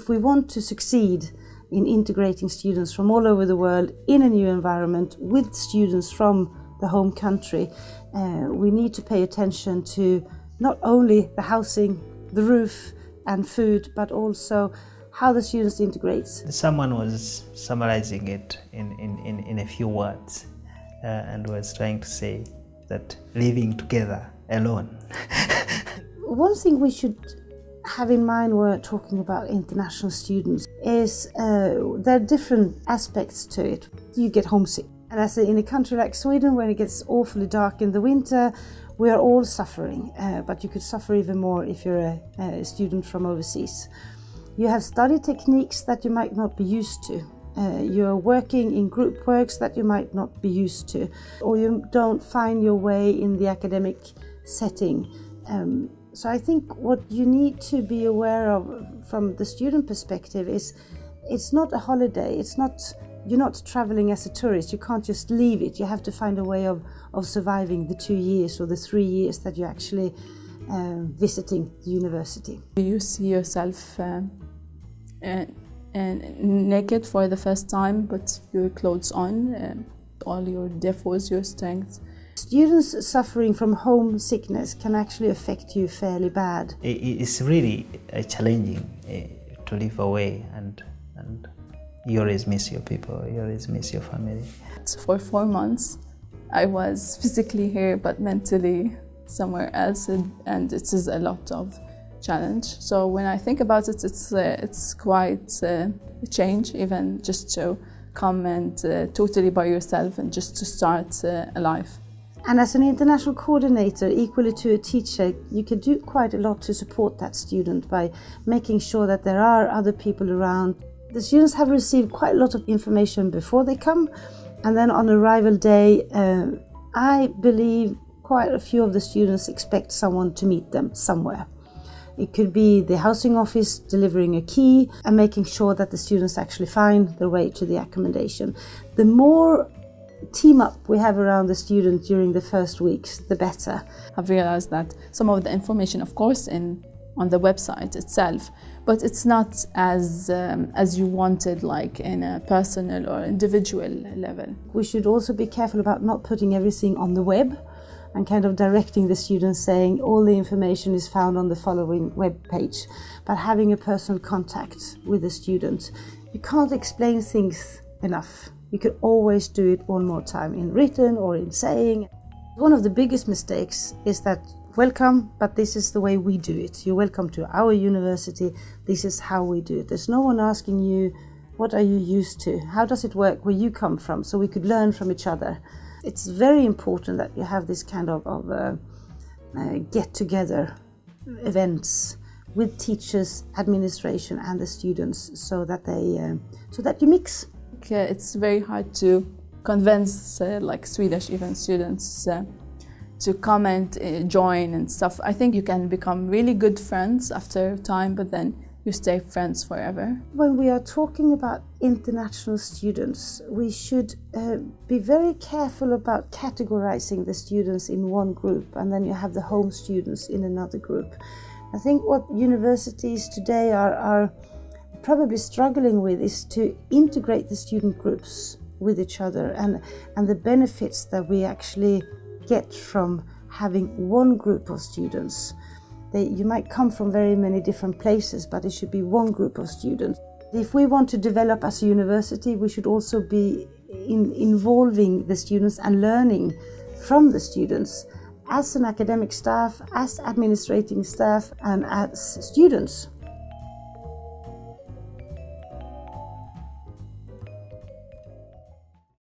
If we want to succeed in integrating students from all over the world in a new environment with students from the home country, we need to pay attention to not only the housing, the roof and food, but also how the students integrate. Someone was summarizing it in a few words and was trying to say that living together alone. One thing we should have in mind when we're talking about international students is there are different aspects to it. You get homesick. And as in a country like Sweden, when it gets awfully dark in the winter, we are all suffering, but you could suffer even more if you're a student from overseas. You have study techniques that you might not be used to. You're working in group works that you might not be used to, or you don't find your way in the academic setting. So I think what you need to be aware of from the student perspective is it's not a holiday. You're not traveling as a tourist. You can't just leave it. You have to find a way of surviving the 2 years or the 3 years that you're actually visiting the university. Do you see yourself naked for the first time, but your clothes on, all your defects, your strengths? Students suffering from homesickness can actually affect you fairly bad. It's really challenging to live away, and you always miss your people, you always miss your family. For 4 months, I was physically here, but mentally somewhere else, and it is a lot of challenge. So when I think about it, it's quite a change, even just to come and totally by yourself and just to start a life. And as an international coordinator, equally to a teacher, you can do quite a lot to support that student by making sure that there are other people around. The students have received quite a lot of information before they come, and then on arrival day, I believe quite a few of the students expect someone to meet them somewhere. It could be the housing office delivering a key and making sure that the students actually find their way to the accommodation. The more team up we have around the student during the first weeks, the better. I've realized that some of the information, of course, on the website itself, but it's not as you wanted, like in a personal or individual level. We should also be careful about not putting everything on the web and kind of directing the students saying all the information is found on the following web page, but having a personal contact with the student. You can't explain things enough. You could always do it one more time in written or in saying. One of the biggest mistakes is that welcome, but this is the way we do it. You're welcome to our university. This is how we do it. There's no one asking you, what are you used to? How does it work where you come from? So we could learn from each other. It's very important that you have this kind of get-together events with teachers, administration and the students so that you mix. It's very hard to convince like Swedish even students to come and join and stuff. I think you can become really good friends after time, but then you stay friends forever. When we are talking about international students, we should be very careful about categorizing the students in one group and then you have the home students in another group. I think what universities today are probably struggling with is to integrate the student groups with each other and the benefits that we actually get from having one group of students. You might come from very many different places, but it should be one group of students. If we want to develop as a university, we should also be involving the students and learning from the students as an academic staff, as administrating staff and as students.